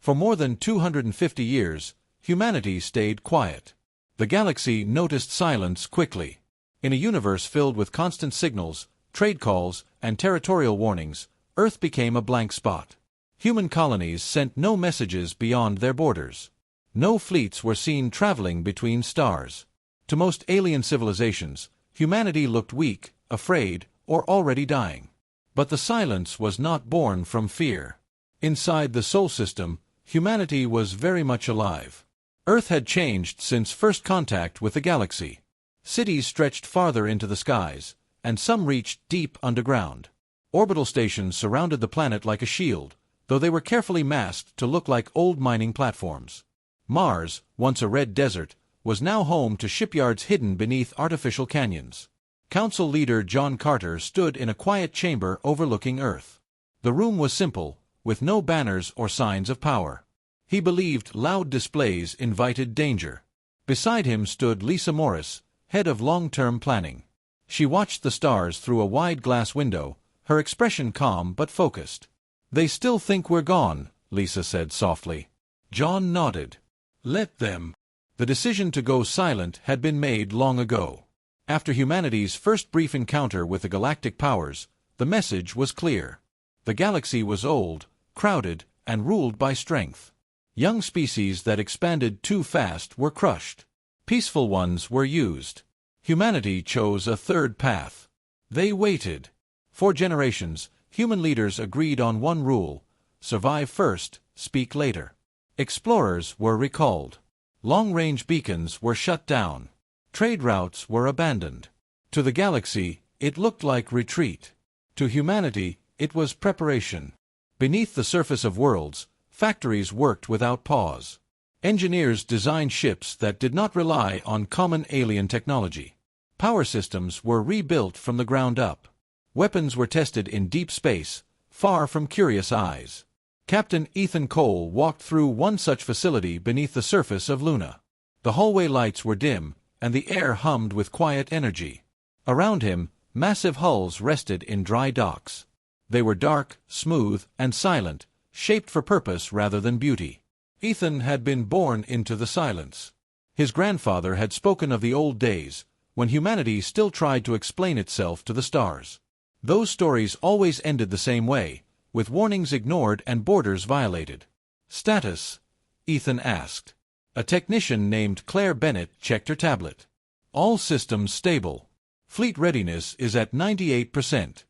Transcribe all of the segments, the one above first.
For more than 250 years, humanity stayed quiet. The galaxy noticed silence quickly. In a universe filled with constant signals, trade calls, and territorial warnings, Earth became a blank spot. Human colonies sent no messages beyond their borders. No fleets were seen traveling between stars. To most alien civilizations, humanity looked weak, afraid, or already dying. But the silence was not born from fear. Inside the Sol system, humanity was very much alive. Earth had changed since first contact with the galaxy. Cities stretched farther into the skies, and some reached deep underground. Orbital stations surrounded the planet like a shield, though they were carefully masked to look like old mining platforms. Mars, once a red desert, was now home to shipyards hidden beneath artificial canyons. Council leader John Carter stood in a quiet chamber overlooking Earth. The room was simple, with no banners or signs of power. He believed loud displays invited danger. Beside him stood Lisa Morris, head of long-term planning. She watched the stars through a wide glass window, her expression calm but focused. "They still think we're gone," Lisa said softly. John nodded. "Let them." The decision to go silent had been made long ago. After humanity's first brief encounter with the galactic powers, the message was clear. The galaxy was old, crowded, and ruled by strength. Young species that expanded too fast were crushed. Peaceful ones were used. Humanity chose a third path. They waited. For generations, human leaders agreed on one rule: survive first, speak later. Explorers were recalled. Long-range beacons were shut down. Trade routes were abandoned. To the galaxy, it looked like retreat. To humanity, it was preparation. Beneath the surface of worlds, factories worked without pause. Engineers designed ships that did not rely on common alien technology. Power systems were rebuilt from the ground up. Weapons were tested in deep space, far from curious eyes. Captain Ethan Cole walked through one such facility beneath the surface of Luna. The hallway lights were dim, and the air hummed with quiet energy. Around him, massive hulls rested in dry docks. They were dark, smooth, and silent, shaped for purpose rather than beauty. Ethan had been born into the silence. His grandfather had spoken of the old days, when humanity still tried to explain itself to the stars. Those stories always ended the same way, with warnings ignored and borders violated. "Status?" Ethan asked. A technician named Claire Bennett checked her tablet. "All systems stable. Fleet readiness is at 98%.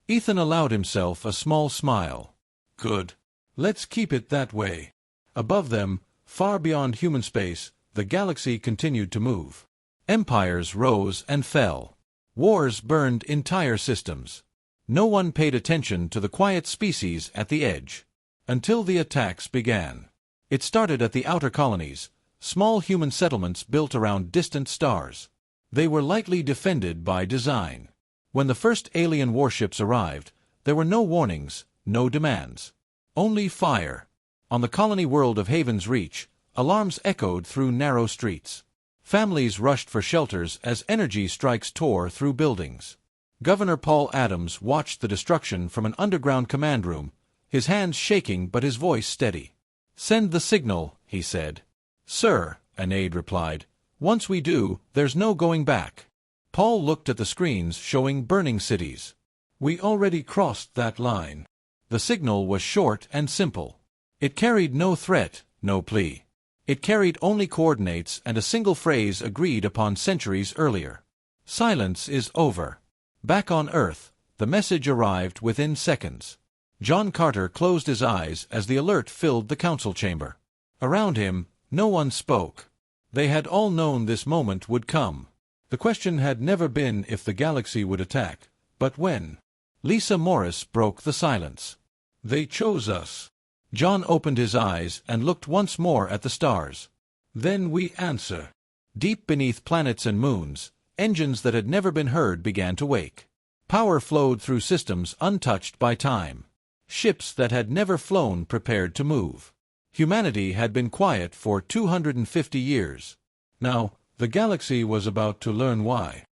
Ethan allowed himself a small smile. "Good. Let's keep it that way." Above them, far beyond human space, the galaxy continued to move. Empires rose and fell. Wars burned entire systems. No one paid attention to the quiet species at the edge. Until the attacks began. It started at the outer colonies, small human settlements built around distant stars. They were lightly defended by design. When the first alien warships arrived, there were no warnings, no demands. Only fire. On the colony world of Haven's Reach, alarms echoed through narrow streets. Families rushed for shelters as energy strikes tore through buildings. Governor Paul Adams watched the destruction from an underground command room, his hands shaking but his voice steady. "Send the signal," he said. "Sir," an aide replied. "Once we do, there's no going back." Paul looked at the screens showing burning cities. "We already crossed that line." The signal was short and simple. It carried no threat, no plea. It carried only coordinates and a single phrase agreed upon centuries earlier. "Silence is over." Back on Earth, the message arrived within seconds. John Carter closed his eyes as the alert filled the council chamber. Around him, no one spoke. They had all known this moment would come. The question had never been if the galaxy would attack, but when. Lisa Morris broke the silence. "They chose us." John opened his eyes and looked once more at the stars. "Then we answer." Deep beneath planets and moons, engines that had never been heard began to wake. Power flowed through systems untouched by time. Ships that had never flown prepared to move. Humanity had been quiet for 250 years. Now, the galaxy was about to learn why.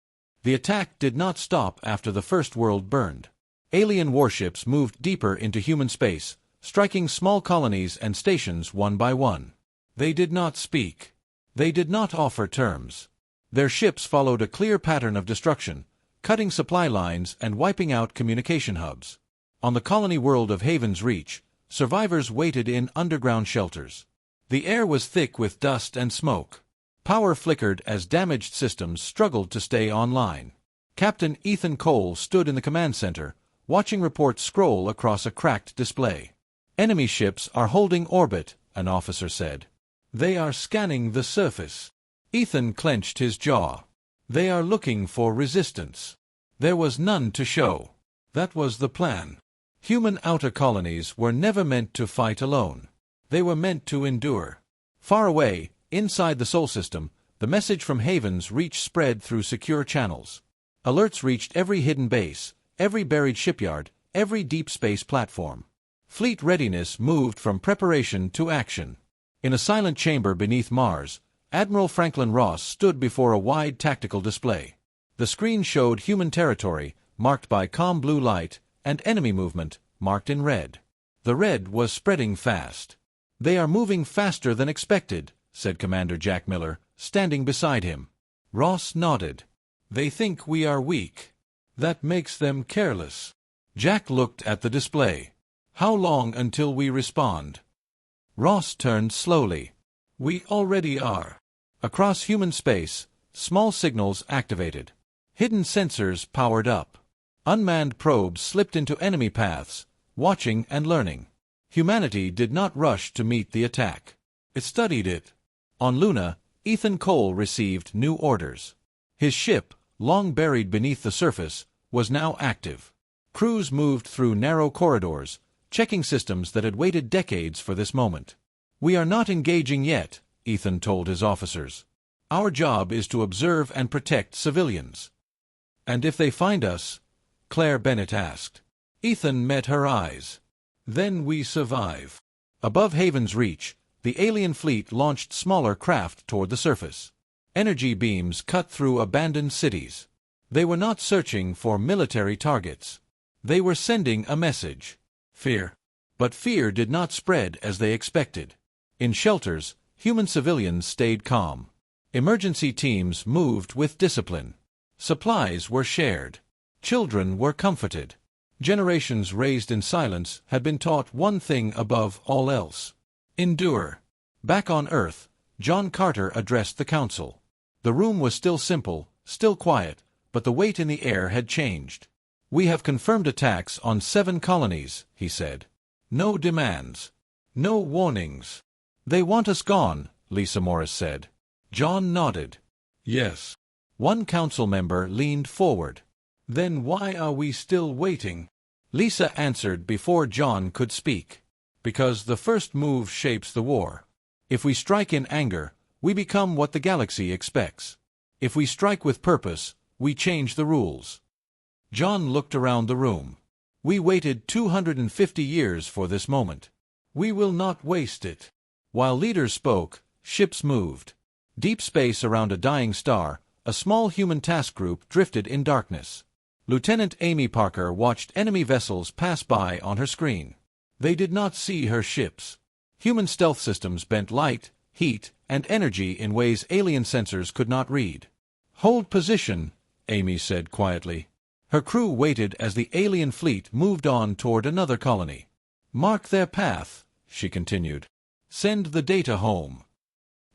The attack did not stop after the first world burned. Alien warships moved deeper into human space, striking small colonies and stations one by one. They did not speak. They did not offer terms. Their ships followed a clear pattern of destruction, cutting supply lines and wiping out communication hubs. On the colony world of Haven's Reach, survivors waited in underground shelters. The air was thick with dust and smoke. Power flickered as damaged systems struggled to stay online. Captain Ethan Cole stood in the command center, watching reports scroll across a cracked display. "Enemy ships are holding orbit," an officer said. "They are scanning the surface." Ethan clenched his jaw. "They are looking for resistance." There was none to show. That was the plan. Human outer colonies were never meant to fight alone. They were meant to endure. Far away, inside the Sol system, the message from Haven's Reach spread through secure channels. Alerts reached every hidden base, every buried shipyard, every deep space platform. Fleet readiness moved from preparation to action. In a silent chamber beneath Mars, Admiral Franklin Ross stood before a wide tactical display. The screen showed human territory, marked by calm blue light, and enemy movement, marked in red. The red was spreading fast. "They are moving faster than expected," said Commander Jack Miller, standing beside him. Ross nodded. "They think we are weak. That makes them careless." Jack looked at the display. "How long until we respond?" Ross turned slowly. "We already are." Across human space, small signals activated. Hidden sensors powered up. Unmanned probes slipped into enemy paths, watching and learning. Humanity did not rush to meet the attack. It studied it. On Luna, Ethan Cole received new orders. His ship, long buried beneath the surface, was now active. Crews moved through narrow corridors, checking systems that had waited decades for this moment. "We are not engaging yet," Ethan told his officers. "Our job is to observe and protect civilians." "And if they find us?" Claire Bennett asked. Ethan met her eyes. "Then we survive." Above Haven's Reach, the alien fleet launched smaller craft toward the surface. Energy beams cut through abandoned cities. They were not searching for military targets. They were sending a message. Fear. But fear did not spread as they expected. In shelters, human civilians stayed calm. Emergency teams moved with discipline. Supplies were shared. Children were comforted. Generations raised in silence had been taught one thing above all else: endure. Back on Earth, John Carter addressed the council. The room was still simple, still quiet, but the weight in the air had changed. "We have confirmed attacks on 7 colonies," he said. "No demands. No warnings." "They want us gone," Lisa Morris said. John nodded. "Yes." One council member leaned forward. "Then why are we still waiting?" Lisa answered before John could speak. "Because the first move shapes the war. If we strike in anger, we become what the galaxy expects. If we strike with purpose, we change the rules." John looked around the room. "We waited 250 years for this moment. We will not waste it." While leaders spoke, ships moved. Deep space around a dying star, a small human task group drifted in darkness. Lieutenant Amy Parker watched enemy vessels pass by on her screen. They did not see her ships. Human stealth systems bent light, heat, and energy in ways alien sensors could not read. "Hold position," Amy said quietly. Her crew waited as the alien fleet moved on toward another colony. "Mark their path," she continued. "Send the data home."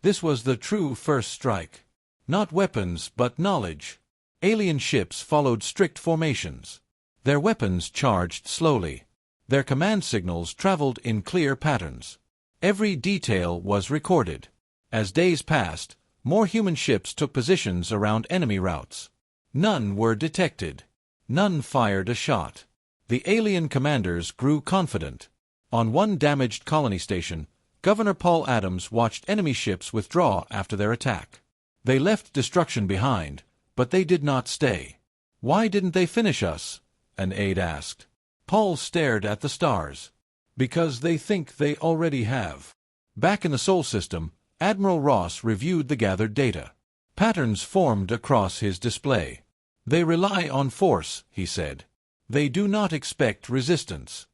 This was the true first strike. Not weapons, but knowledge. Alien ships followed strict formations. Their weapons charged slowly. Their command signals traveled in clear patterns. Every detail was recorded. As days passed, more human ships took positions around enemy routes. None were detected. None fired a shot. The alien commanders grew confident. On one damaged colony station, Governor Paul Adams watched enemy ships withdraw after their attack. They left destruction behind, but they did not stay. "Why didn't they finish us?" an aide asked. Paul stared at the stars. "Because they think they already have." Back in the Sol system, Admiral Ross reviewed the gathered data. Patterns formed across his display. "They rely on force," he said. "They do not expect resistance."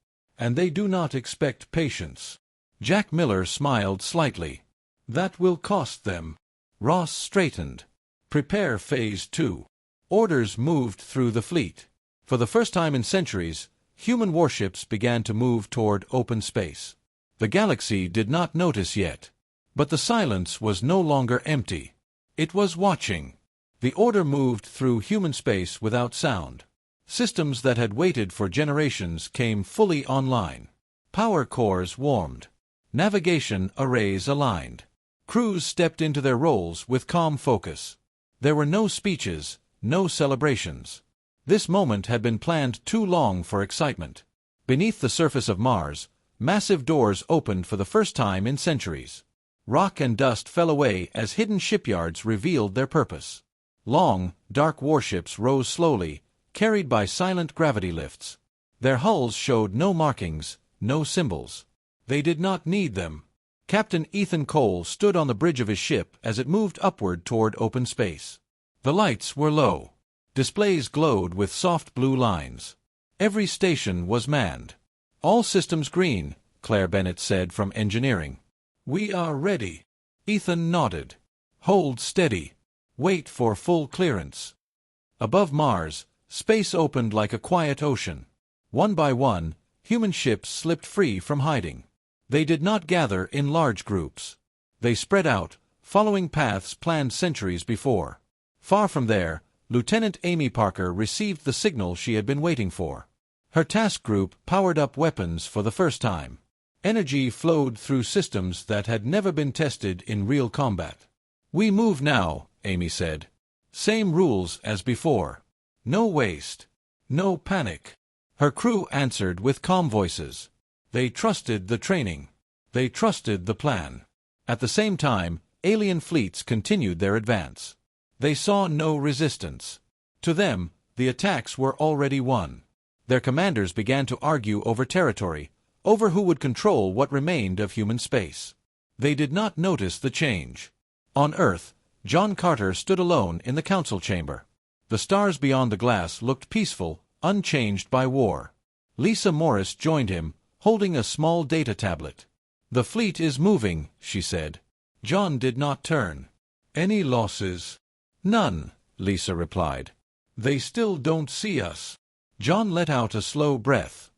and they do not expect patience. Jack Miller smiled slightly. That will cost them. Ross straightened. Prepare Phase 2. Orders moved through the fleet. For the first time in centuries, human warships began to move toward open space. The galaxy did not notice yet. But the silence was no longer empty. It was watching. The order moved through human space without sound. Systems that had waited for generations came fully online. Power cores warmed. Navigation arrays aligned. Crews stepped into their roles with calm focus. There were no speeches, no celebrations. This moment had been planned too long for excitement. Beneath the surface of Mars, massive doors opened for the first time in centuries. Rock and dust fell away as hidden shipyards revealed their purpose. Long, dark warships rose slowly, carried by silent gravity lifts. Their hulls showed no markings, no symbols. They did not need them. Captain Ethan Cole stood on the bridge of his ship as it moved upward toward open space. The lights were low. Displays glowed with soft blue lines. Every station was manned. All systems green, Claire Bennett said from engineering. We are ready. Ethan nodded. Hold steady. Wait for full clearance. Above Mars, space opened like a quiet ocean. One by one, human ships slipped free from hiding. They did not gather in large groups. They spread out, following paths planned centuries before. Far from there, Lieutenant Amy Parker received the signal she had been waiting for. Her task group powered up weapons for the first time. Energy flowed through systems that had never been tested in real combat. We move now, Amy said. Same rules as before. No waste. No panic. Her crew answered with calm voices. They trusted the training. They trusted the plan. At the same time, alien fleets continued their advance. They saw no resistance. To them, the attacks were already won. Their commanders began to argue over territory, over who would control what remained of human space. They did not notice the change. On Earth, John Carter stood alone in the council chamber. The stars beyond the glass looked peaceful, unchanged by war. Lisa Morris joined him, holding a small data tablet. The fleet is moving, she said. John did not turn. Any losses? None, Lisa replied. They still don't see us. John let out a slow breath.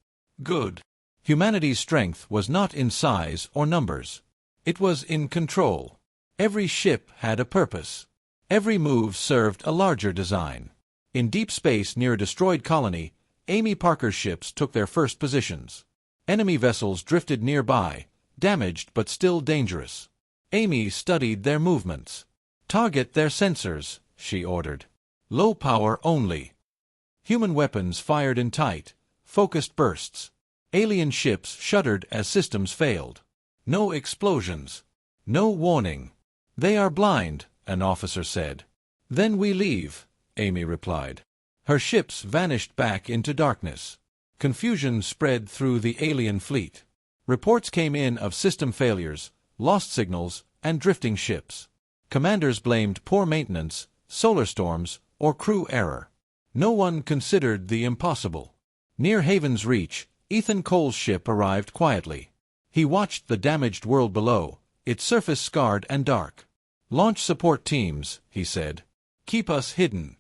Good. Humanity's strength was not in size or numbers. It was in control. Every ship had a purpose. Every move served a larger design. In deep space near a destroyed colony, Amy Parker's ships took their first positions. Enemy vessels drifted nearby, damaged but still dangerous. Amy studied their movements. Target their sensors, she ordered. Low power only. Human weapons fired in tight, focused bursts. Alien ships shuddered as systems failed. No explosions. No warning. They are blind, an officer said. Then we leave, Amy replied. Her ships vanished back into darkness. Confusion spread through the alien fleet. Reports came in of system failures, lost signals, and drifting ships. Commanders blamed poor maintenance, solar storms, or crew error. No one considered the impossible. Near Haven's Reach, Ethan Cole's ship arrived quietly. He watched the damaged world below, its surface scarred and dark. Launch support teams, he said. Keep us hidden.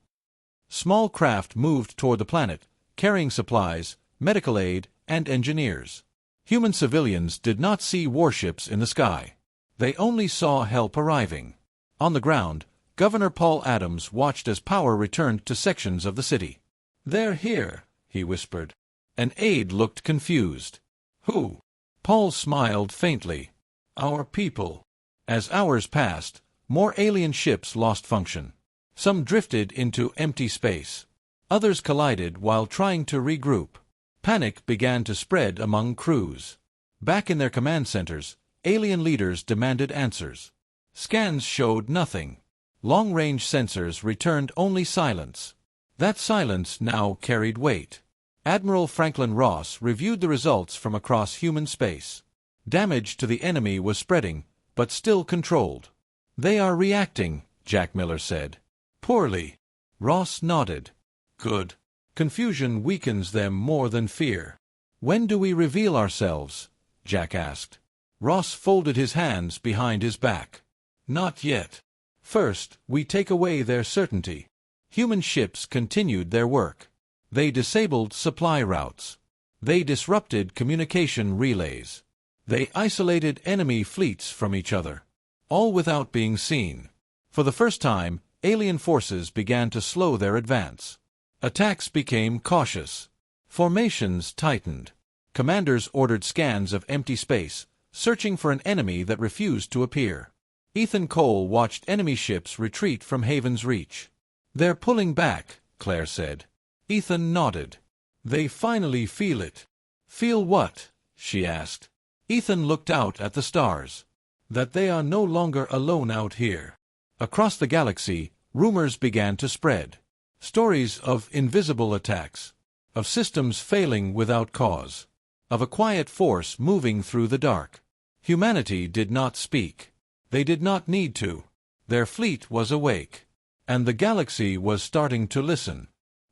Small craft moved toward the planet, carrying supplies, medical aid, and engineers. Human civilians did not see warships in the sky. They only saw help arriving. On the ground, Governor Paul Adams watched as power returned to sections of the city. They're here, he whispered. An aide looked confused. Who? Paul smiled faintly. Our people. As hours passed, more alien ships lost function. Some drifted into empty space. Others collided while trying to regroup. Panic began to spread among crews. Back in their command centers, alien leaders demanded answers. Scans showed nothing. Long-range sensors returned only silence. That silence now carried weight. Admiral Franklin Ross reviewed the results from across human space. Damage to the enemy was spreading, but still controlled. They are reacting, Jack Miller said. Poorly. Ross nodded. Good. Confusion weakens them more than fear. When do we reveal ourselves? Jack asked. Ross folded his hands behind his back. Not yet. First, we take away their certainty. Human ships continued their work. They disabled supply routes. They disrupted communication relays. They isolated enemy fleets from each other, all without being seen. For the first time, alien forces began to slow their advance. Attacks became cautious. Formations tightened. Commanders ordered scans of empty space, searching for an enemy that refused to appear. Ethan Cole watched enemy ships retreat from Haven's reach. They're pulling back, Claire said. Ethan nodded. They finally feel it. Feel what? She asked. Ethan looked out at the stars. That they are no longer alone out here. Across the galaxy, rumors began to spread. Stories of invisible attacks, of systems failing without cause, of a quiet force moving through the dark. Humanity did not speak. They did not need to. Their fleet was awake. And the galaxy was starting to listen.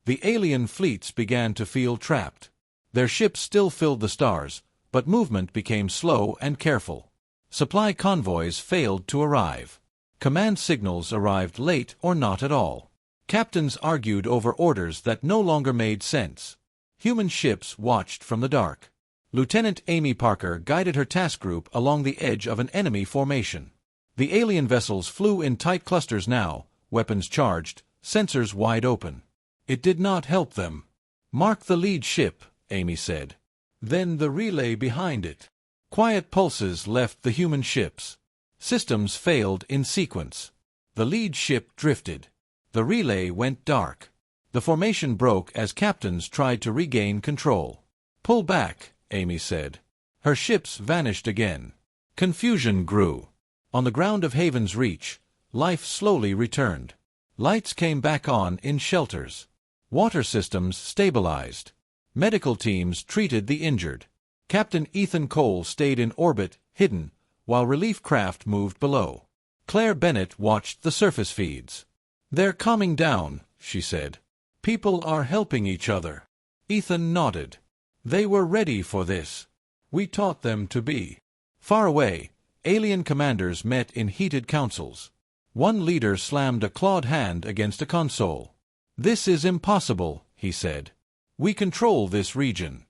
The alien fleets began to feel trapped. Their ships still filled the stars, but movement became slow and careful. Supply convoys failed to arrive. Command signals arrived late or not at all. Captains argued over orders that no longer made sense. Human ships watched from the dark. Lieutenant Amy Parker guided her task group along the edge of an enemy formation. The alien vessels flew in tight clusters now, weapons charged, sensors wide open. It did not help them. Mark the lead ship, Amy said. Then the relay behind it. Quiet pulses left the human ships. Systems failed in sequence. The lead ship drifted. The relay went dark. The formation broke as captains tried to regain control. Pull back, Amy said. Her ships vanished again. Confusion grew. On the ground of Haven's Reach, life slowly returned. Lights came back on in shelters. Water systems stabilized. Medical teams treated the injured. Captain Ethan Cole stayed in orbit, hidden, while relief craft moved below. Claire Bennett watched the surface feeds. They're calming down, she said. People are helping each other. Ethan nodded. They were ready for this. We taught them to be. Far away, alien commanders met in heated councils. One leader slammed a clawed hand against a console. This is impossible, he said. We control this region.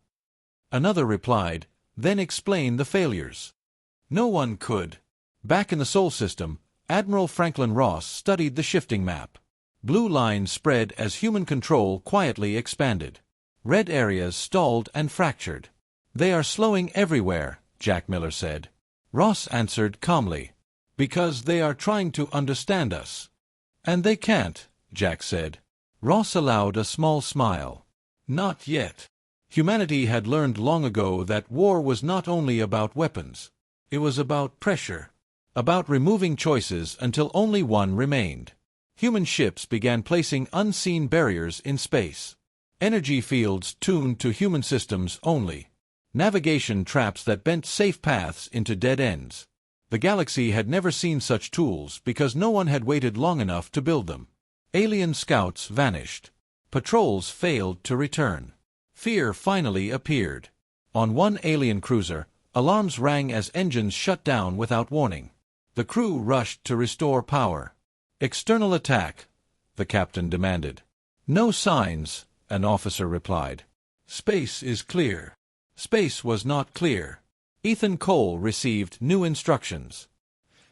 Another replied, then explain the failures. No one could. Back in the Sol system, Admiral Franklin Ross studied the shifting map. Blue lines spread as human control quietly expanded. Red areas stalled and fractured. They are slowing everywhere, Jack Miller said. Ross answered calmly. Because they are trying to understand us. And they can't, Jack said. Ross allowed a small smile. Not yet. Humanity had learned long ago that war was not only about weapons. It was about pressure. About removing choices until only one remained. Human ships began placing unseen barriers in space. Energy fields tuned to human systems only. Navigation traps that bent safe paths into dead ends. The galaxy had never seen such tools because no one had waited long enough to build them. Alien scouts vanished. Patrols failed to return. Fear finally appeared. On one alien cruiser, alarms rang as engines shut down without warning. The crew rushed to restore power. External attack, the captain demanded. No signs, an officer replied. Space is clear. Space was not clear. Ethan Cole received new instructions.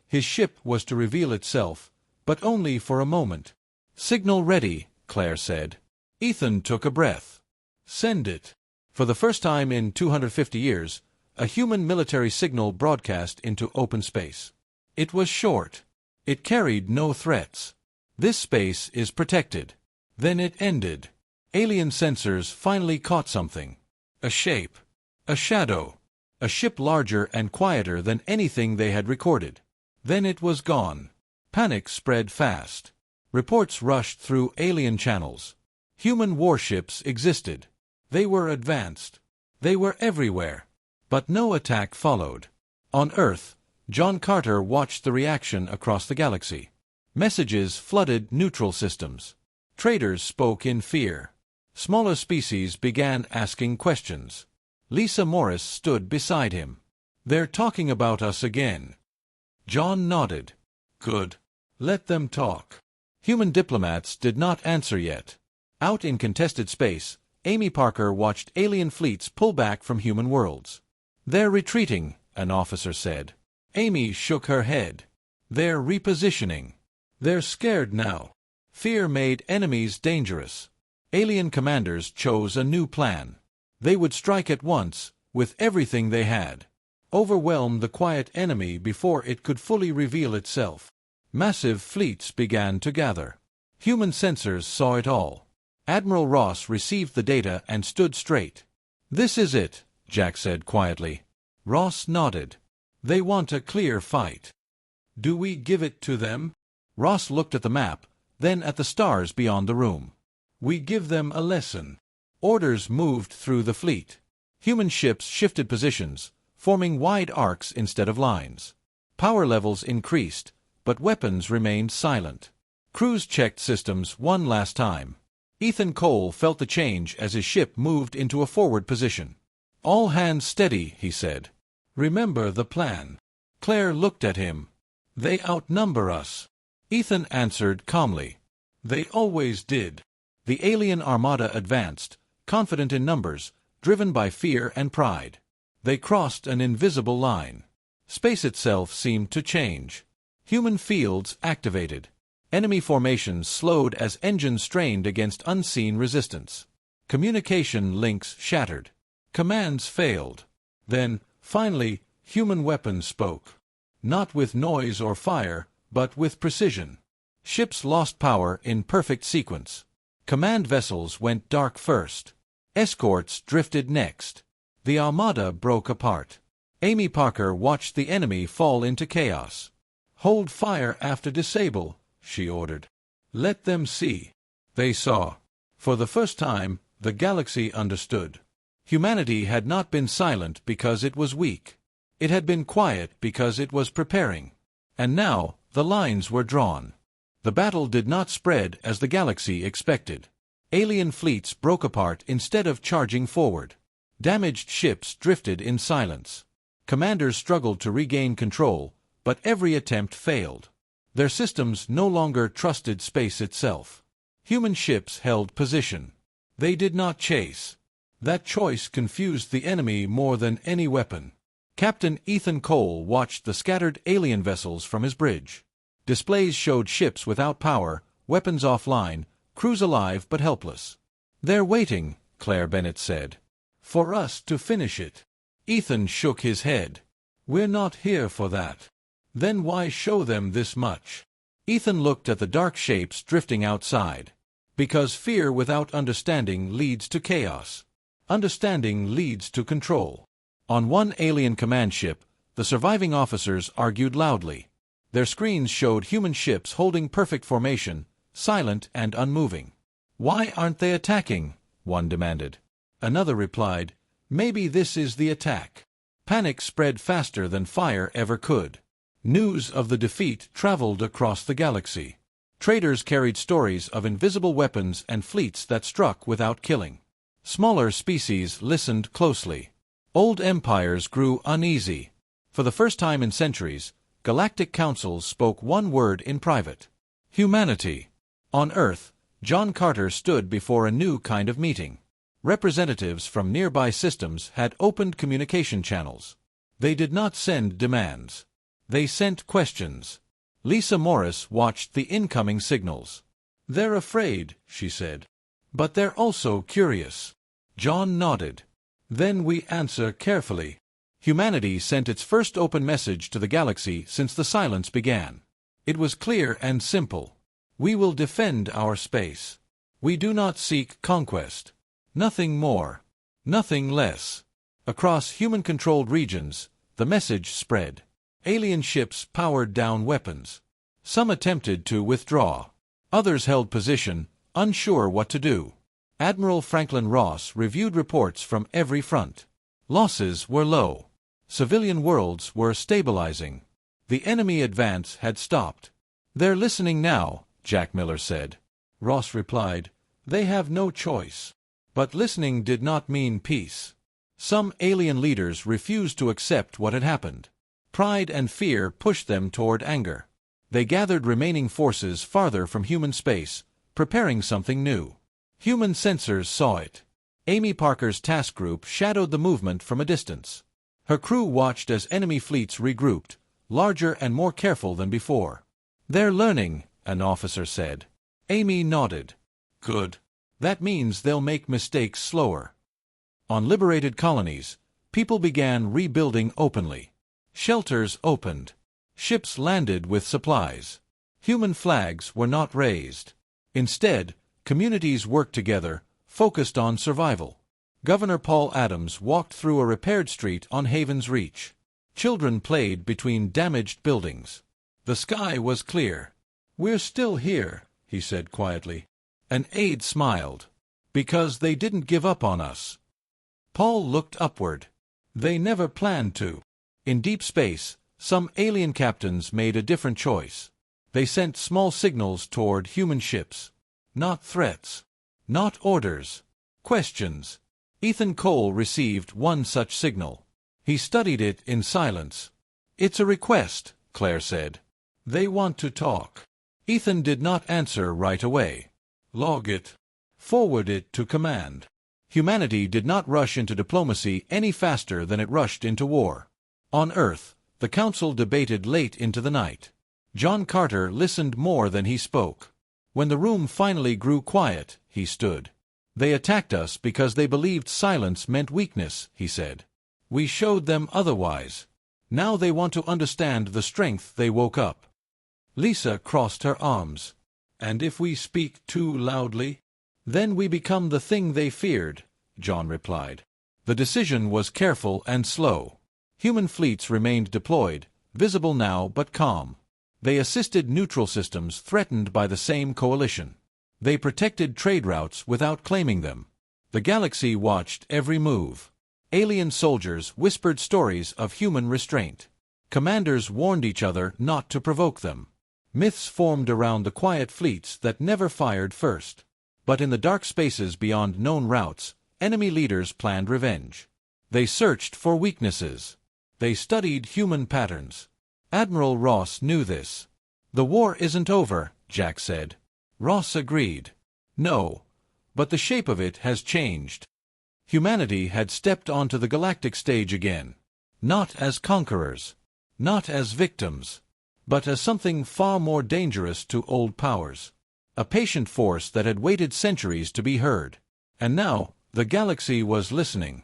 His ship was to reveal itself, but only for a moment. Signal ready, Claire said. Ethan took a breath. Send it. For the first time in 250 years, a human military signal broadcast into open space. It was short. It carried no threats. This space is protected. Then it ended. Alien sensors finally caught something. A shape. A shadow. A ship larger and quieter than anything they had recorded. Then it was gone. Panic spread fast. Reports rushed through alien channels. Human warships existed. They were advanced. They were everywhere. But no attack followed. On Earth, John Carter watched the reaction across the galaxy. Messages flooded neutral systems. Traders spoke in fear. Smaller species began asking questions. Lisa Morris stood beside him. "They're talking about us again." John nodded. "Good. Let them talk." Human diplomats did not answer yet. Out in contested space, Amy Parker watched alien fleets pull back from human worlds. "They're retreating," an officer said. Amy shook her head. "They're repositioning. They're scared now. Fear made enemies dangerous." Alien commanders chose a new plan. They would strike at once, with everything they had. Overwhelm the quiet enemy before it could fully reveal itself. Massive fleets began to gather. Human sensors saw it all. Admiral Ross received the data and stood straight. "This is it," Jack said quietly. Ross nodded. "They want a clear fight." "Do we give it to them?" Ross looked at the map, then at the stars beyond the room. "We give them a lesson." Orders moved through the fleet. Human ships shifted positions, forming wide arcs instead of lines. Power levels increased, but weapons remained silent. Crews checked systems one last time. Ethan Cole felt the change as his ship moved into a forward position. "All hands steady," he said. "Remember the plan." Claire looked at him. "They outnumber us." Ethan answered calmly. "They always did." The alien armada advanced, confident in numbers, driven by fear and pride. They crossed an invisible line. Space itself seemed to change. Human fields activated. Enemy formations slowed as engines strained against unseen resistance. Communication links shattered. Commands failed. Then, finally, human weapons spoke. Not with noise or fire, but with precision. Ships lost power in perfect sequence. Command vessels went dark first. Escorts drifted next. The armada broke apart. Amy Parker watched the enemy fall into chaos. "Hold fire after disable," she ordered. "Let them see." They saw. For the first time, the galaxy understood. Humanity had not been silent because it was weak. It had been quiet because it was preparing. And now, the lines were drawn. The battle did not spread as the galaxy expected. Alien fleets broke apart instead of charging forward. Damaged ships drifted in silence. Commanders struggled to regain control, but every attempt failed. Their systems no longer trusted space itself. Human ships held position. They did not chase. That choice confused the enemy more than any weapon. Captain Ethan Cole watched the scattered alien vessels from his bridge. Displays showed ships without power, weapons offline, crews alive but helpless. "They're waiting," Claire Bennett said. "For us to finish it." Ethan shook his head. "We're not here for that." "Then why show them this much?" Ethan looked at the dark shapes drifting outside. "Because fear without understanding leads to chaos. Understanding leads to control." On one alien command ship, the surviving officers argued loudly. Their screens showed human ships holding perfect formation, silent and unmoving. "Why aren't they attacking?" one demanded. Another replied, "Maybe this is the attack." Panic spread faster than fire ever could. News of the defeat traveled across the galaxy. Traders carried stories of invisible weapons and fleets that struck without killing. Smaller species listened closely. Old empires grew uneasy. For the first time in centuries, galactic councils spoke one word in private: humanity. On Earth, John Carter stood before a new kind of meeting. Representatives from nearby systems had opened communication channels. They did not send demands. They sent questions. Lisa Morris watched the incoming signals. "They're afraid," she said. "But they're also curious." John nodded. "Then we answer carefully." Humanity sent its first open message to the galaxy since the silence began. It was clear and simple. "We will defend our space. We do not seek conquest. Nothing more. Nothing less." Across human-controlled regions, the message spread. Alien ships powered down weapons. Some attempted to withdraw. Others held position, unsure what to do. Admiral Franklin Ross reviewed reports from every front. Losses were low. Civilian worlds were stabilizing. The enemy advance had stopped. "They're listening now," Jack Miller said. Ross replied, "They have no choice." But listening did not mean peace. Some alien leaders refused to accept what had happened. Pride and fear pushed them toward anger. They gathered remaining forces farther from human space, preparing something new. Human sensors saw it. Amy Parker's task group shadowed the movement from a distance. Her crew watched as enemy fleets regrouped, larger and more careful than before. "They're learning," an officer said. Amy nodded. "Good. That means they'll make mistakes slower." On liberated colonies, people began rebuilding openly. Shelters opened. Ships landed with supplies. Human flags were not raised. Instead, communities worked together, focused on survival. Governor Paul Adams walked through a repaired street on Haven's Reach. Children played between damaged buildings. The sky was clear. "We're still here," he said quietly. An aide smiled. "Because they didn't give up on us." Paul looked upward. "They never planned to." In deep space, some alien captains made a different choice. They sent small signals toward human ships. Not threats. Not orders. Questions. Ethan Cole received one such signal. He studied it in silence. "It's a request," Claire said. "They want to talk." Ethan did not answer right away. "Log it. Forward it to command." Humanity did not rush into diplomacy any faster than it rushed into war. On Earth, the Council debated late into the night. John Carter listened more than he spoke. When the room finally grew quiet, he stood. "They attacked us because they believed silence meant weakness," he said. "We showed them otherwise. Now they want to understand the strength they woke up." Lisa crossed her arms. "And if we speak too loudly? Then we become the thing they feared," John replied. The decision was careful and slow. Human fleets remained deployed, visible now but calm. They assisted neutral systems threatened by the same coalition. They protected trade routes without claiming them. The galaxy watched every move. Alien soldiers whispered stories of human restraint. Commanders warned each other not to provoke them. Myths formed around the quiet fleets that never fired first. But in the dark spaces beyond known routes, enemy leaders planned revenge. They searched for weaknesses. They studied human patterns. Admiral Ross knew this. "The war isn't over," Jack said. Ross agreed. "No, but the shape of it has changed." Humanity had stepped onto the galactic stage again. Not as conquerors. Not as victims. But as something far more dangerous to old powers. A patient force that had waited centuries to be heard. And now, the galaxy was listening.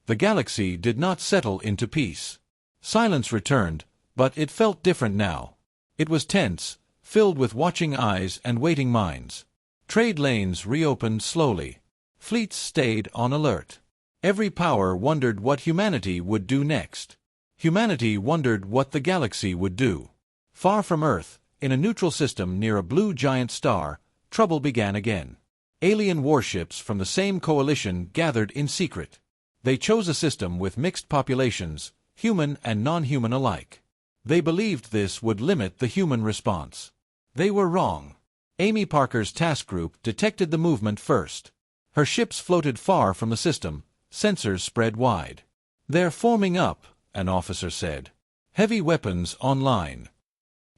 The galaxy did not settle into peace. Silence returned, but it felt different now. It was tense, filled with watching eyes and waiting minds. Trade lanes reopened slowly. Fleets stayed on alert. Every power wondered what humanity would do next. Humanity wondered what the galaxy would do. Far from Earth, in a neutral system near a blue giant star, trouble began again. Alien warships from the same coalition gathered in secret. They chose a system with mixed populations, human and non-human alike. They believed this would limit the human response. They were wrong. Amy Parker's task group detected the movement first. Her ships floated far from the system, sensors spread wide. "They're forming up," an officer said. "Heavy weapons online."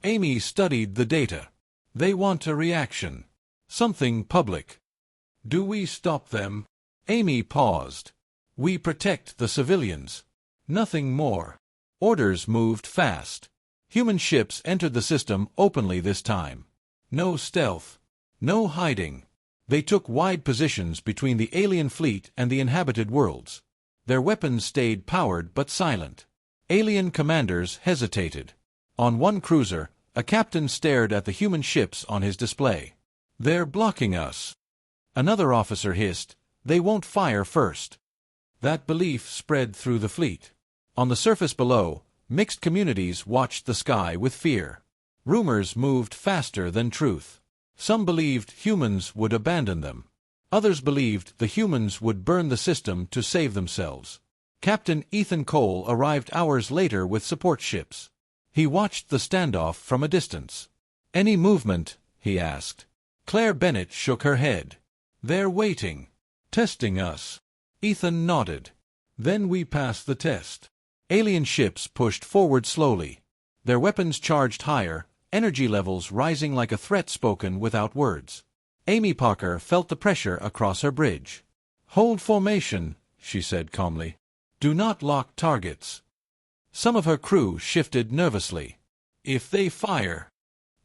Amy studied the data. "They want a reaction. Something public." "Do we stop them?" Amy paused. "We protect the civilians. Nothing more." Orders moved fast. Human ships entered the system openly this time. No stealth. No hiding. They took wide positions between the alien fleet and the inhabited worlds. Their weapons stayed powered but silent. Alien commanders hesitated. On one cruiser, a captain stared at the human ships on his display. "They're blocking us." Another officer hissed, "They won't fire first." That belief spread through the fleet. On the surface below, mixed communities watched the sky with fear. Rumors moved faster than truth. Some believed humans would abandon them. Others believed the humans would burn the system to save themselves. Captain Ethan Cole arrived hours later with support ships. He watched the standoff from a distance. "Any movement?" he asked. Claire Bennett shook her head. "They're waiting. Testing us." Ethan nodded. Then we pass the test. Alien ships pushed forward slowly. Their weapons charged higher, energy levels rising like a threat spoken without words. Amy Parker felt the pressure across her bridge. "Hold formation," she said calmly. "Do not lock targets." Some of her crew shifted nervously. "If they fire—"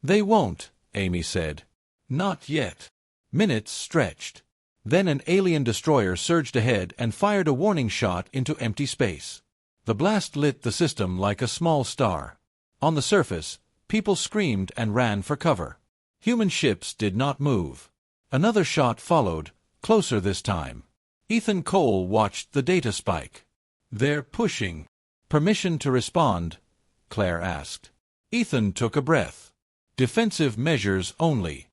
"They won't," Amy said. "Not yet." Minutes stretched. Then an alien destroyer surged ahead and fired a warning shot into empty space. The blast lit the system like a small star. On the surface, people screamed and ran for cover. Human ships did not move. Another shot followed, closer this time. Ethan Cole watched the data spike. "They're pushing." "Permission to respond?" Claire asked. Ethan took a breath. "Defensive measures only."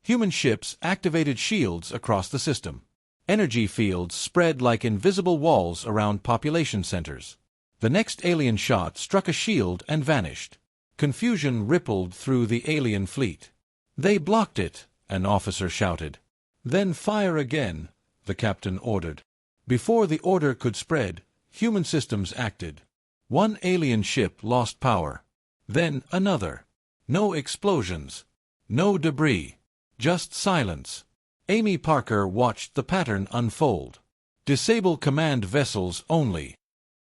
Human ships activated shields across the system. Energy fields spread like invisible walls around population centers. The next alien shot struck a shield and vanished. Confusion rippled through the alien fleet. "They blocked it," an officer shouted. "Then fire again," the captain ordered. Before the order could spread, human systems acted. One alien ship lost power. Then another. No explosions. No debris. Just silence. Amy Parker watched the pattern unfold. Disable command vessels only.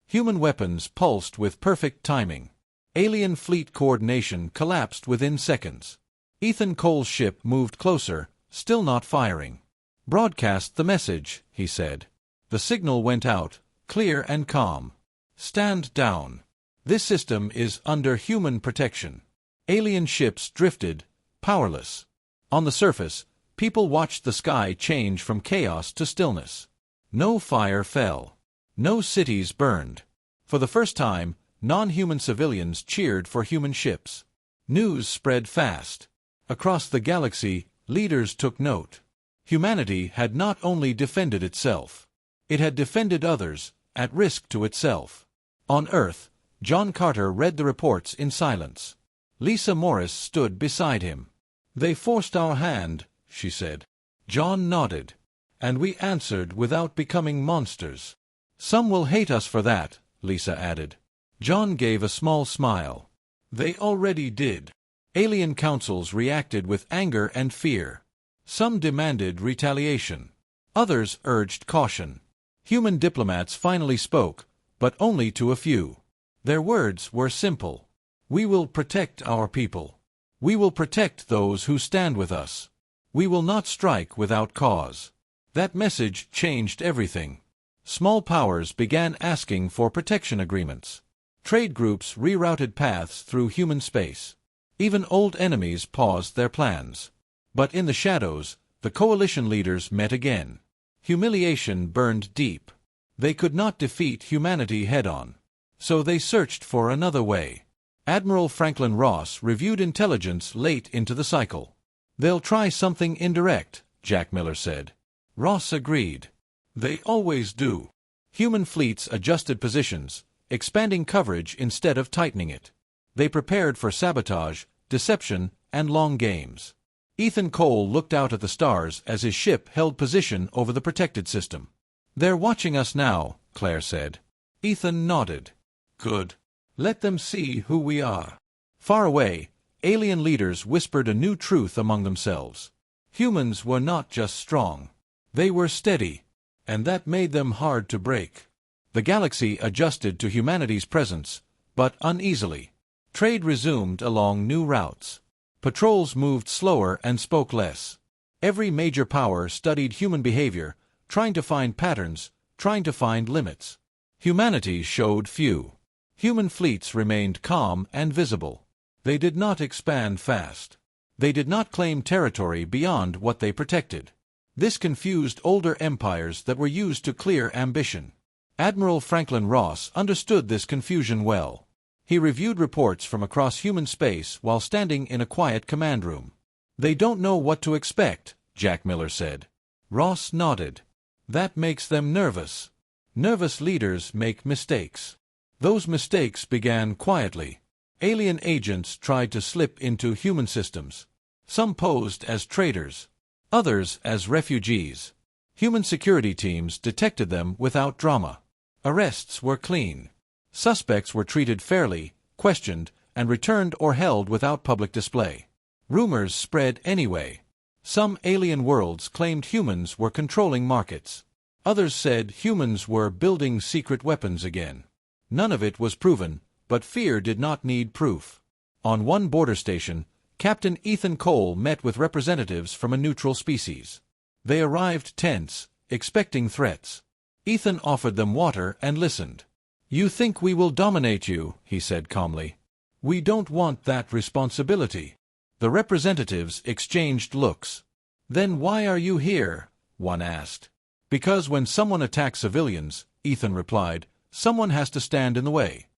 Human weapons pulsed with perfect timing. Alien fleet coordination collapsed within seconds. Ethan Cole's ship moved closer, still not firing. "Broadcast the message," he said. The signal went out, clear and calm. "Stand down. This system is under human protection." Alien ships drifted, powerless. On the surface, people watched the sky change from chaos to stillness. No fire fell. No cities burned. For the first time, non-human civilians cheered for human ships. News spread fast. Across the galaxy, leaders took note. Humanity had not only defended itself. It had defended others, at risk to itself. On Earth, John Carter read the reports in silence. Lisa Morris stood beside him. "They forced our hand," she said. John nodded. "And we answered without becoming monsters." "Some will hate us for that," Lisa added. John gave a small smile. "They already did." Alien councils reacted with anger and fear. Some demanded retaliation. Others urged caution. Human diplomats finally spoke, but only to a few. Their words were simple. "We will protect our people. We will protect those who stand with us. We will not strike without cause." That message changed everything. Small powers began asking for protection agreements. Trade groups rerouted paths through human space. Even old enemies paused their plans. But in the shadows, the coalition leaders met again. Humiliation burned deep. They could not defeat humanity head-on. So they searched for another way. Admiral Franklin Ross reviewed intelligence late into the cycle. "They'll try something indirect," Jack Miller said. Ross agreed. "They always do." Human fleets adjusted positions, expanding coverage instead of tightening it. They prepared for sabotage, deception, and long games. Ethan Cole looked out at the stars as his ship held position over the protected system. "They're watching us now," Claire said. Ethan nodded. "Good. Let them see who we are." Far away, alien leaders whispered a new truth among themselves. Humans were not just strong. They were steady, and that made them hard to break. The galaxy adjusted to humanity's presence, but uneasily. Trade resumed along new routes. Patrols moved slower and spoke less. Every major power studied human behavior, trying to find patterns, trying to find limits. Humanity showed few. Human fleets remained calm and visible. They did not expand fast. They did not claim territory beyond what they protected. This confused older empires that were used to clear ambition. Admiral Franklin Ross understood this confusion well. He reviewed reports from across human space while standing in a quiet command room. "They don't know what to expect," Jack Miller said. Ross nodded. "That makes them nervous. Nervous leaders make mistakes." Those mistakes began quietly. Alien agents tried to slip into human systems. Some posed as traitors, others as refugees. Human security teams detected them without drama. Arrests were clean. Suspects were treated fairly, questioned, and returned or held without public display. Rumors spread anyway. Some alien worlds claimed humans were controlling markets. Others said humans were building secret weapons again. None of it was proven, but fear did not need proof. On one border station, Captain Ethan Cole met with representatives from a neutral species. They arrived tense, expecting threats. Ethan offered them water and listened. "You think we will dominate you," he said calmly. "We don't want that responsibility." The representatives exchanged looks. "Then why are you here?" one asked. "Because when someone attacks civilians," Ethan replied, "someone has to stand in the way."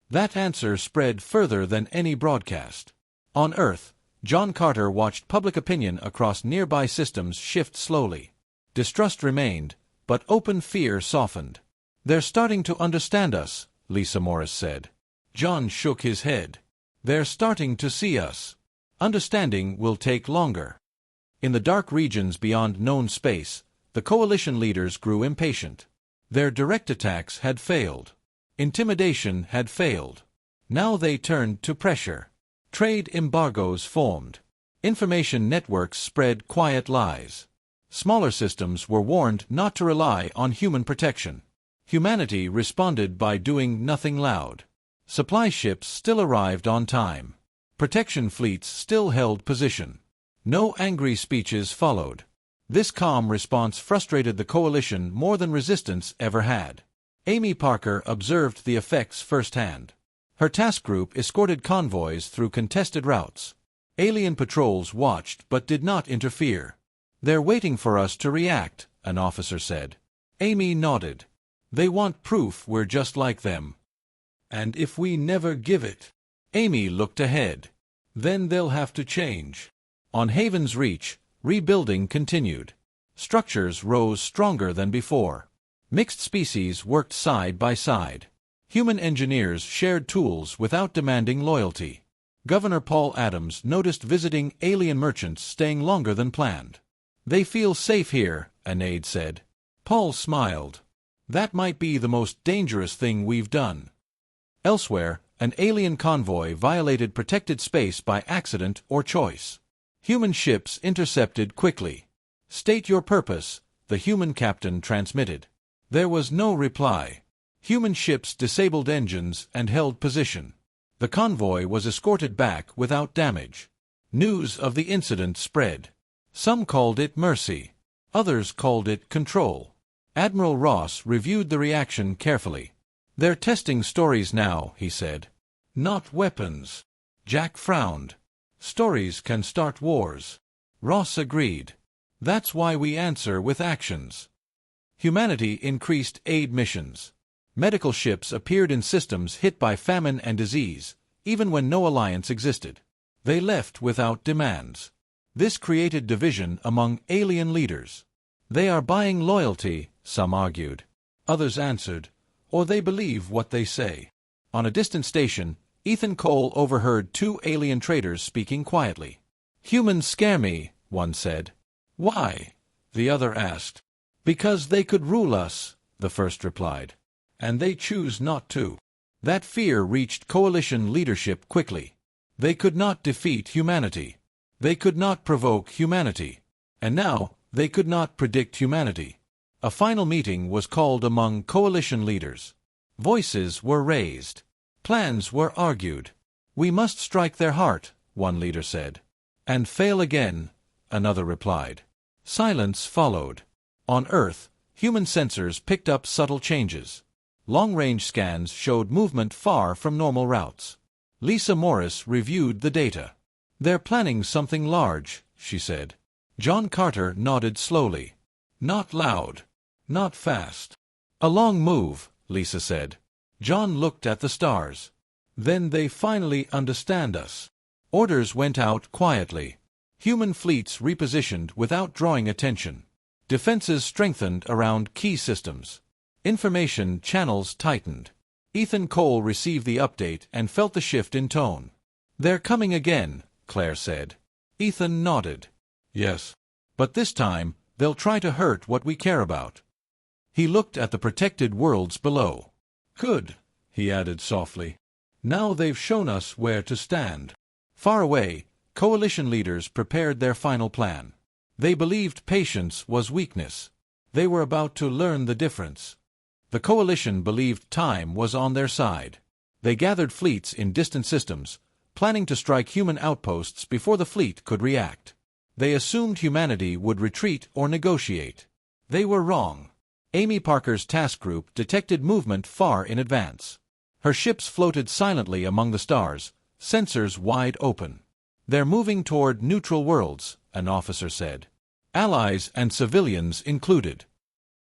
That answer spread further than any broadcast. On Earth, John Carter watched public opinion across nearby systems shift slowly. Distrust remained, but open fear softened. "They're starting to understand us," Lisa Morris said. John shook his head. "They're starting to see us. Understanding will take longer." In the dark regions beyond known space, the coalition leaders grew impatient. Their direct attacks had failed. Intimidation had failed. Now they turned to pressure. Trade embargoes formed. Information networks spread quiet lies. Smaller systems were warned not to rely on human protection. Humanity responded by doing nothing loud. Supply ships still arrived on time. Protection fleets still held position. No angry speeches followed. This calm response frustrated the coalition more than resistance ever had. Amy Parker observed the effects firsthand. Her task group escorted convoys through contested routes. Alien patrols watched but did not interfere. "They're waiting for us to react," an officer said. Amy nodded. "They want proof we're just like them. And if we never give it..." Amy looked ahead. "Then they'll have to change." On Haven's Reach, rebuilding continued. Structures rose stronger than before. Mixed species worked side by side. Human engineers shared tools without demanding loyalty. Governor Paul Adams noticed visiting alien merchants staying longer than planned. "They feel safe here," an aide said. Paul smiled. "That might be the most dangerous thing we've done." Elsewhere, an alien convoy violated protected space by accident or choice. Human ships intercepted quickly. "State your purpose," the human captain transmitted. There was no reply. Human ships disabled engines and held position. The convoy was escorted back without damage. News of the incident spread. Some called it mercy. Others called it control. Admiral Ross reviewed the reaction carefully. "They're testing stories now," he said. "Not weapons." Jack frowned. "Stories can start wars." Ross agreed. "That's why we answer with actions." Humanity increased aid missions. Medical ships appeared in systems hit by famine and disease, even when no alliance existed. They left without demands. This created division among alien leaders. "They are buying loyalty," some argued. Others answered, "Or they believe what they say." On a distant station, Ethan Cole overheard two alien traders speaking quietly. "Humans scare me," one said. "Why?" the other asked. "Because they could rule us," the first replied. "And they choose not to." That fear reached coalition leadership quickly. They could not defeat humanity. They could not provoke humanity. And now, they could not predict humanity. A final meeting was called among coalition leaders. Voices were raised. Plans were argued. "We must strike their heart," one leader said. "And fail again," another replied. Silence followed. On Earth, human sensors picked up subtle changes. Long-range scans showed movement far from normal routes. Lisa Morris reviewed the data. "They're planning something large," she said. John Carter nodded slowly. "Not loud. Not fast. A long move," Lisa said. John looked at the stars. "Then they finally understand us." Orders went out quietly. Human fleets repositioned without drawing attention. Defenses strengthened around key systems. Information channels tightened. Ethan Cole received the update and felt the shift in tone. "They're coming again," Claire said. Ethan nodded. "Yes. But this time, they'll try to hurt what we care about." He looked at the protected worlds below. "Good," he added softly. "Now they've shown us where to stand." Far away, coalition leaders prepared their final plan. They believed patience was weakness. They were about to learn the difference. The coalition believed time was on their side. They gathered fleets in distant systems, planning to strike human outposts before the fleet could react. They assumed humanity would retreat or negotiate. They were wrong. Amy Parker's task group detected movement far in advance. Her ships floated silently among the stars, sensors wide open. "They're moving toward neutral worlds," an officer said. "Allies and civilians included."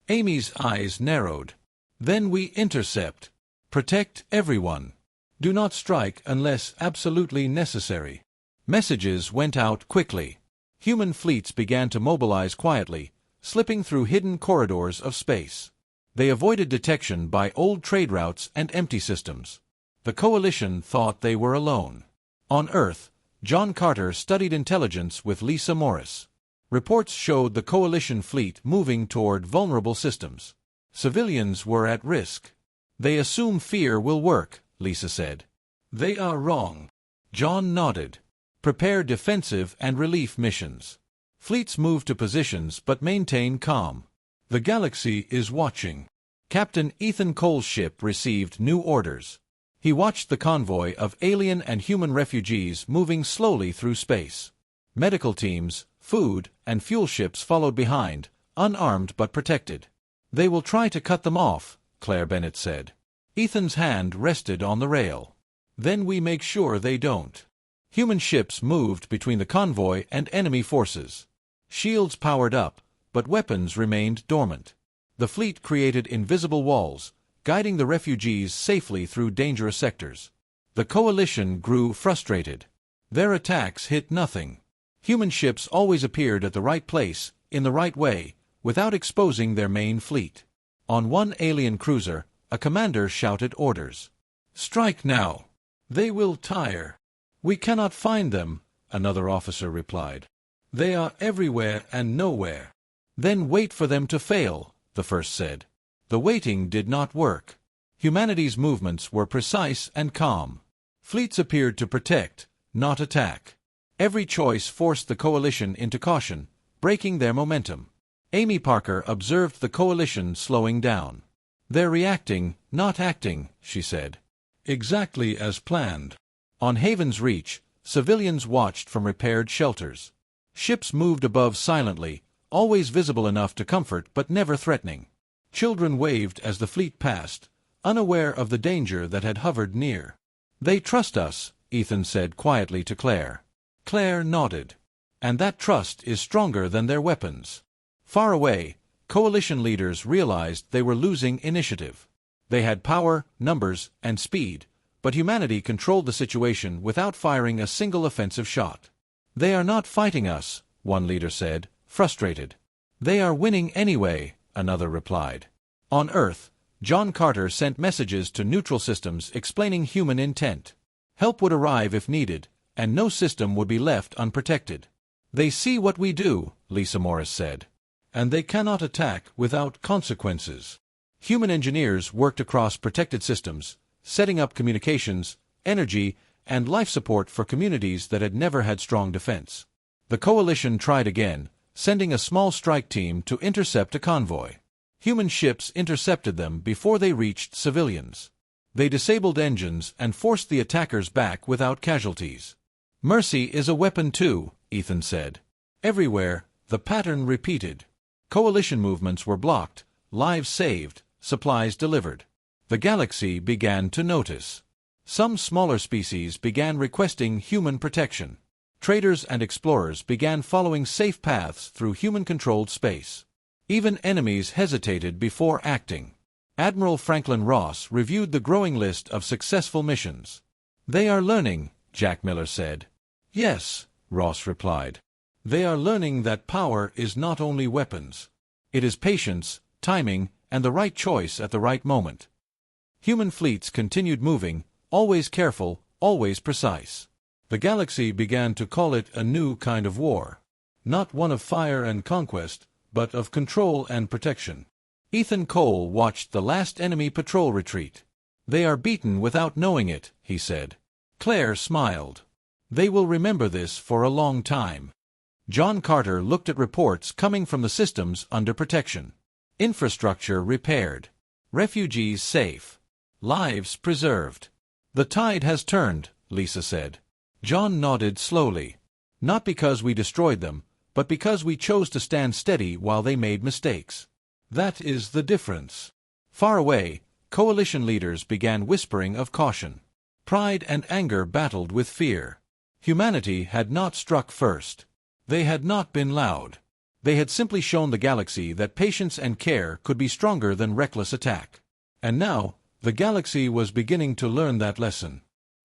Amy's eyes narrowed. "Then we intercept. Protect everyone. Do not strike unless absolutely necessary." Messages went out quickly. Human fleets began to mobilize quietly, slipping through hidden corridors of space. They avoided detection by old trade routes and empty systems. The coalition thought they were alone. On Earth, John Carter studied intelligence with Lisa Morris. Reports showed the coalition fleet moving toward vulnerable systems. Civilians were at risk. "They assume fear will work," Lisa said. "They are wrong." John nodded. "Prepare defensive and relief missions." Fleets move to positions but maintain calm. The galaxy is watching. Captain Ethan Cole's ship received new orders. He watched the convoy of alien and human refugees moving slowly through space. Medical teams, food, and fuel ships followed behind, unarmed but protected. "They will try to cut them off," Claire Bennett said. Ethan's hand rested on the rail. "Then we make sure they don't." Human ships moved between the convoy and enemy forces. Shields powered up, but weapons remained dormant. The fleet created invisible walls, guiding the refugees safely through dangerous sectors. The coalition grew frustrated. Their attacks hit nothing. Human ships always appeared at the right place, in the right way, without exposing their main fleet. On one alien cruiser, a commander shouted orders. "Strike now! They will tire." "We cannot find them," another officer replied. "They are everywhere and nowhere." "Then wait for them to fail," the first said. The waiting did not work. Humanity's movements were precise and calm. Fleets appeared to protect, not attack. Every choice forced the coalition into caution, breaking their momentum. Amy Parker observed the coalition slowing down. "They're reacting, not acting," she said. "Exactly as planned." On Haven's Reach, civilians watched from repaired shelters. Ships moved above silently, always visible enough to comfort but never threatening. Children waved as the fleet passed, unaware of the danger that had hovered near. "They trust us," Ethan said quietly to Claire. Claire nodded. "And that trust is stronger than their weapons." Far away, coalition leaders realized they were losing initiative. They had power, numbers, and speed, but humanity controlled the situation without firing a single offensive shot. "They are not fighting us," one leader said, frustrated. "They are winning anyway," another replied. On Earth, John Carter sent messages to neutral systems explaining human intent. Help would arrive if needed, and no system would be left unprotected. "They see what we do," Lisa Morris said. "And they cannot attack without consequences." Human engineers worked across protected systems, setting up communications, energy, and life support for communities that had never had strong defense. The coalition tried again, sending a small strike team to intercept a convoy. Human ships intercepted them before they reached civilians. They disabled engines and forced the attackers back without casualties. "Mercy is a weapon too," Ethan said. Everywhere, the pattern repeated. Coalition movements were blocked, lives saved, supplies delivered. The galaxy began to notice. Some smaller species began requesting human protection. Traders and explorers began following safe paths through human-controlled space. Even enemies hesitated before acting. Admiral Franklin Ross reviewed the growing list of successful missions. "They are learning," Jack Miller said. "Yes," Ross replied. "They are learning that power is not only weapons. It is patience, timing, and the right choice at the right moment." Human fleets continued moving, always careful, always precise. The galaxy began to call it a new kind of war. Not one of fire and conquest, but of control and protection. Ethan Cole watched the last enemy patrol retreat. "They are beaten without knowing it," he said. Claire smiled. "They will remember this for a long time." John Carter looked at reports coming from the systems under protection. Infrastructure repaired. Refugees safe. Lives preserved. "The tide has turned," Lisa said. John nodded slowly. "Not because we destroyed them, but because we chose to stand steady while they made mistakes. That is the difference." Far away, coalition leaders began whispering of caution. Pride and anger battled with fear. Humanity had not struck first. They had not been loud. They had simply shown the galaxy that patience and care could be stronger than reckless attack. And now, the galaxy was beginning to learn that lesson.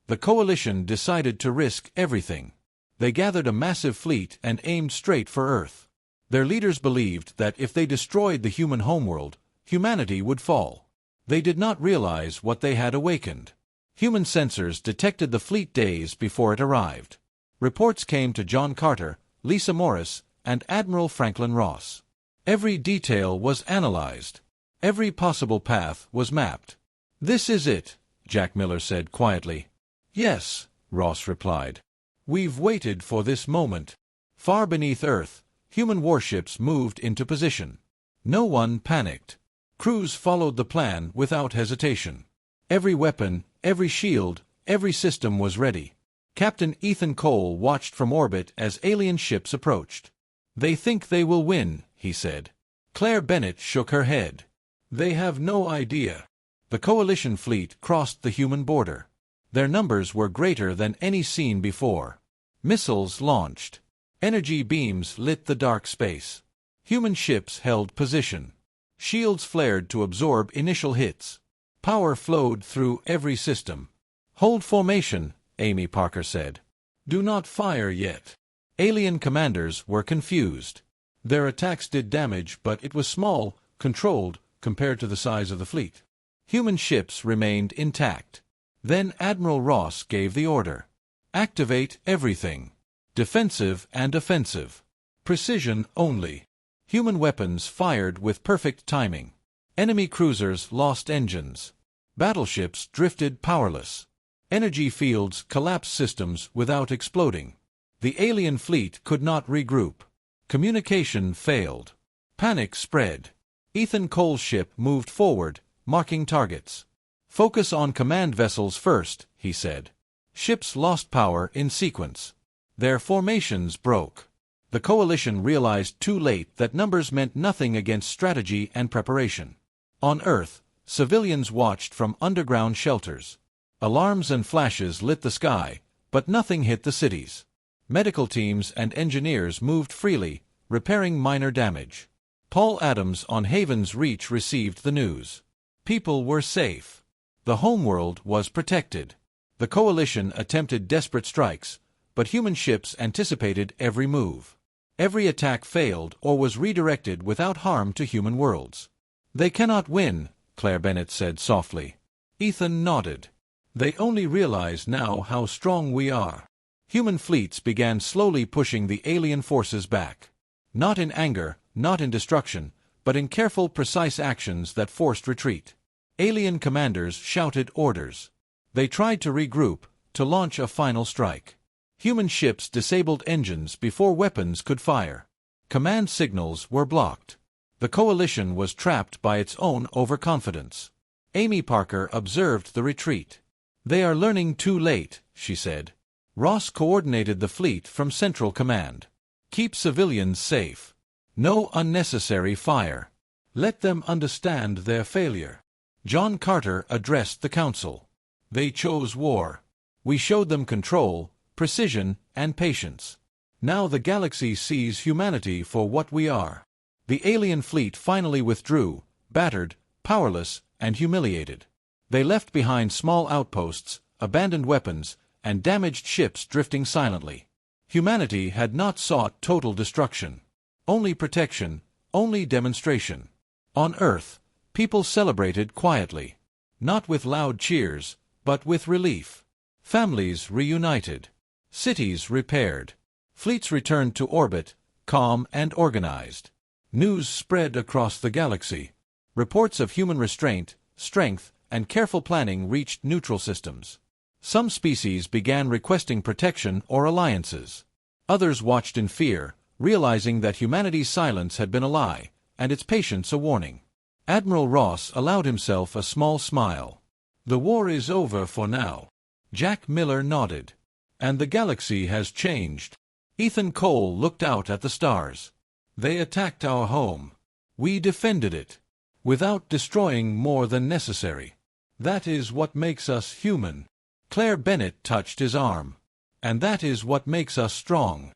The coalition decided to risk everything. They gathered a massive fleet and aimed straight for Earth. Their leaders believed that if they destroyed the human homeworld, humanity would fall. They did not realize what they had awakened. Human sensors detected the fleet days before it arrived. Reports came to John Carter, Lisa Morris, and Admiral Franklin Ross. Every detail was analyzed. Every possible path was mapped. "This is it," Jack Miller said quietly. "Yes," Ross replied. "We've waited for this moment." Far beneath Earth, human warships moved into position. No one panicked. Crews followed the plan without hesitation. Every weapon, every shield, every system was ready. Captain Ethan Cole watched from orbit as alien ships approached. "They think they will win," he said. Claire Bennett shook her head. "They have no idea." The coalition fleet crossed the human border. Their numbers were greater than any seen before. Missiles launched. Energy beams lit the dark space. Human ships held position. Shields flared to absorb initial hits. Power flowed through every system. "Hold formation," Amy Parker said. "Do not fire yet." Alien commanders were confused. Their attacks did damage, but it was small, controlled, compared to the size of the fleet. Human ships remained intact. Then Admiral Ross gave the order. "Activate everything. Defensive and offensive. Precision only." Human weapons fired with perfect timing. Enemy cruisers lost engines. Battleships drifted powerless. Energy fields collapsed systems without exploding. The alien fleet could not regroup. Communication failed. Panic spread. Ethan Cole's ship moved forward, marking targets. "Focus on command vessels first," he said. Ships lost power in sequence. Their formations broke. The coalition realized too late that numbers meant nothing against strategy and preparation. On Earth, civilians watched from underground shelters. Alarms and flashes lit the sky, but nothing hit the cities. Medical teams and engineers moved freely, repairing minor damage. Paul Adams on Haven's Reach received the news. People were safe. The homeworld was protected. The coalition attempted desperate strikes, but human ships anticipated every move. Every attack failed or was redirected without harm to human worlds. "They cannot win," Claire Bennett said softly. Ethan nodded. "They only realize now how strong we are." Human fleets began slowly pushing the alien forces back. Not in anger, not in destruction, but in careful, precise actions that forced retreat. Alien commanders shouted orders. They tried to regroup, to launch a final strike. Human ships disabled engines before weapons could fire. Command signals were blocked. The coalition was trapped by its own overconfidence. Amy Parker observed the retreat. "They are learning too late," she said. Ross coordinated the fleet from Central Command. "Keep civilians safe. No unnecessary fire. Let them understand their failure." John Carter addressed the council. "They chose war. We showed them control, precision, and patience. Now the galaxy sees humanity for what we are." The alien fleet finally withdrew, battered, powerless, and humiliated. They left behind small outposts, abandoned weapons, and damaged ships drifting silently. Humanity had not sought total destruction. Only protection, only demonstration. On Earth, people celebrated quietly. Not with loud cheers, but with relief. Families reunited. Cities repaired. Fleets returned to orbit, calm and organized. News spread across the galaxy. Reports of human restraint, strength, and careful planning reached neutral systems. Some species began requesting protection or alliances. Others watched in fear, realizing that humanity's silence had been a lie, and its patience a warning. Admiral Ross allowed himself a small smile. The war is over for now. Jack Miller nodded. And the galaxy has changed. Ethan Cole looked out at the stars. They attacked our home. We defended it. Without destroying more than necessary. That is what makes us human. Claire Bennett touched his arm. And that is what makes us strong.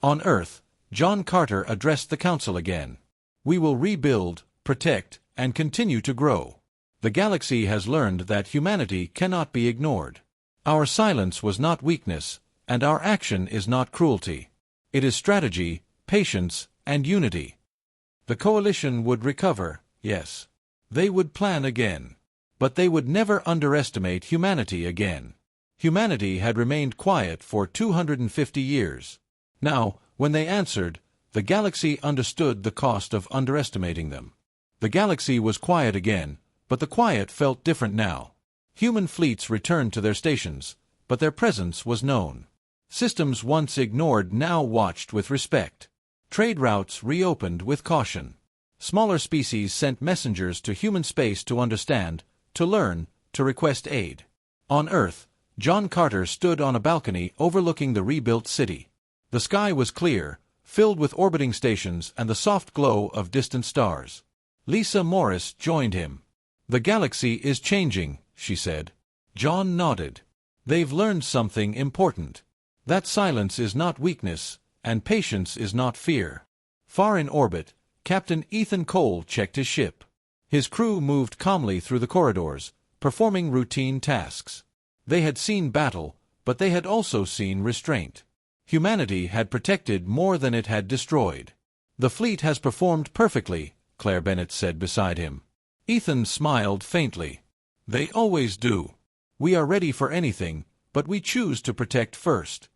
On Earth, John Carter addressed the Council again. We will rebuild, protect, and continue to grow. The galaxy has learned that humanity cannot be ignored. Our silence was not weakness, and our action is not cruelty. It is strategy, patience, and unity. The coalition would recover, yes. They would plan again. But they would never underestimate humanity again. Humanity had remained quiet for 250 years. Now, when they answered, the galaxy understood the cost of underestimating them. The galaxy was quiet again, but the quiet felt different now. Human fleets returned to their stations, but their presence was known. Systems once ignored now watched with respect. Trade routes reopened with caution. Smaller species sent messengers to human space to understand, to learn, to request aid. On Earth, John Carter stood on a balcony overlooking the rebuilt city. The sky was clear, filled with orbiting stations and the soft glow of distant stars. Lisa Morris joined him. The galaxy is changing, she said. John nodded. They've learned something important. That silence is not weakness, and patience is not fear. Far in orbit, Captain Ethan Cole checked his ship. His crew moved calmly through the corridors, performing routine tasks. They had seen battle, but they had also seen restraint. Humanity had protected more than it had destroyed. The fleet has performed perfectly, Claire Bennett said beside him. Ethan smiled faintly. They always do. We are ready for anything, but we choose to protect first.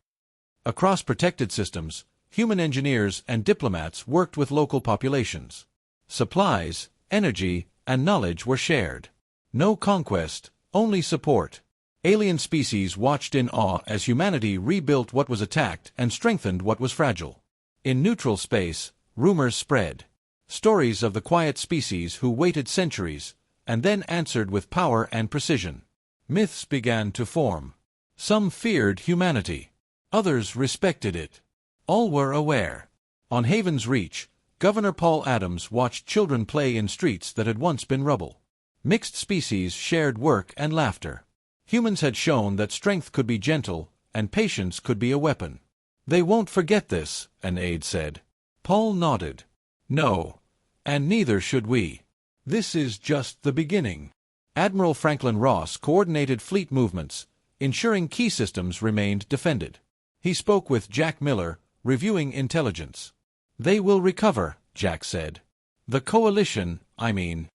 Across protected systems, human engineers and diplomats worked with local populations. Supplies, energy, and knowledge were shared. No conquest, only support. Alien species watched in awe as humanity rebuilt what was attacked and strengthened what was fragile. In neutral space, rumors spread. Stories of the quiet species who waited centuries, and then answered with power and precision. Myths began to form. Some feared humanity. Others respected it. All were aware. On Haven's Reach, Governor Paul Adams watched children play in streets that had once been rubble. Mixed species shared work and laughter. Humans had shown that strength could be gentle, and patience could be a weapon. They won't forget this, an aide said. Paul nodded. No. And neither should we. This is just the beginning. Admiral Franklin Ross coordinated fleet movements, ensuring key systems remained defended. He spoke with Jack Miller, reviewing intelligence. They will recover, Jack said. The coalition, I mean.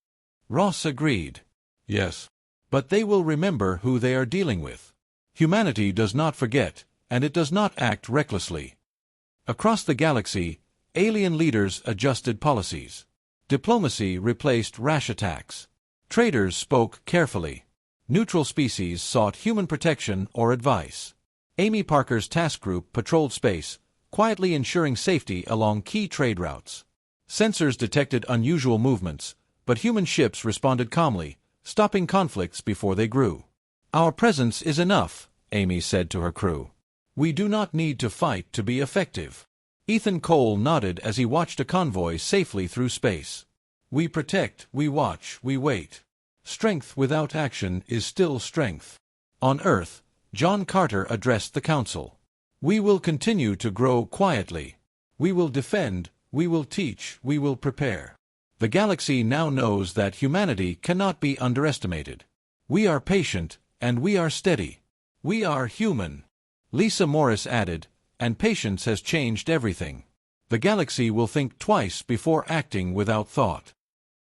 Ross agreed. Yes. But they will remember who they are dealing with. Humanity does not forget, and it does not act recklessly. Across the galaxy, alien leaders adjusted policies. Diplomacy replaced rash attacks. Traders spoke carefully. Neutral species sought human protection or advice. Amy Parker's task group patrolled space, quietly ensuring safety along key trade routes. Sensors detected unusual movements, but human ships responded calmly, stopping conflicts before they grew. Our presence is enough, Amy said to her crew. We do not need to fight to be effective. Ethan Cole nodded as he watched a convoy safely through space. We protect, we watch, we wait. Strength without action is still strength. On Earth, John Carter addressed the Council. We will continue to grow quietly. We will defend, we will teach, we will prepare. The galaxy now knows that humanity cannot be underestimated. We are patient, and we are steady. We are human. Lisa Morris added, and patience has changed everything. The galaxy will think twice before acting without thought.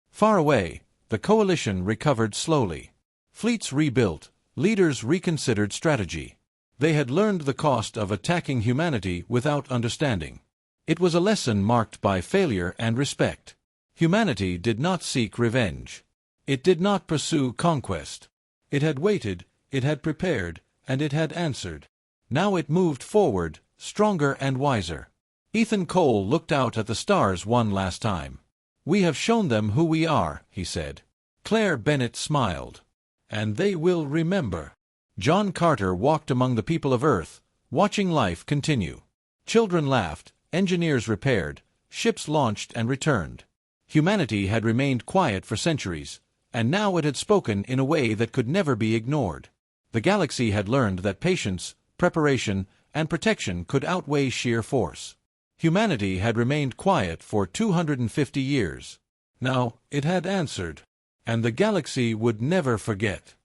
Far away, the coalition recovered slowly. Fleets rebuilt, leaders reconsidered strategy. They had learned the cost of attacking humanity without understanding. It was a lesson marked by failure and respect. Humanity did not seek revenge. It did not pursue conquest. It had waited, it had prepared, and it had answered. Now it moved forward, stronger and wiser. Ethan Cole looked out at the stars one last time. "We have shown them who we are," he said. Claire Bennett smiled. "And they will remember." John Carter walked among the people of Earth, watching life continue. Children laughed, engineers repaired, ships launched and returned. Humanity had remained quiet for centuries, and now it had spoken in a way that could never be ignored. The galaxy had learned that patience, preparation, and protection could outweigh sheer force. Humanity had remained quiet for 250 years. Now it had answered, and the galaxy would never forget.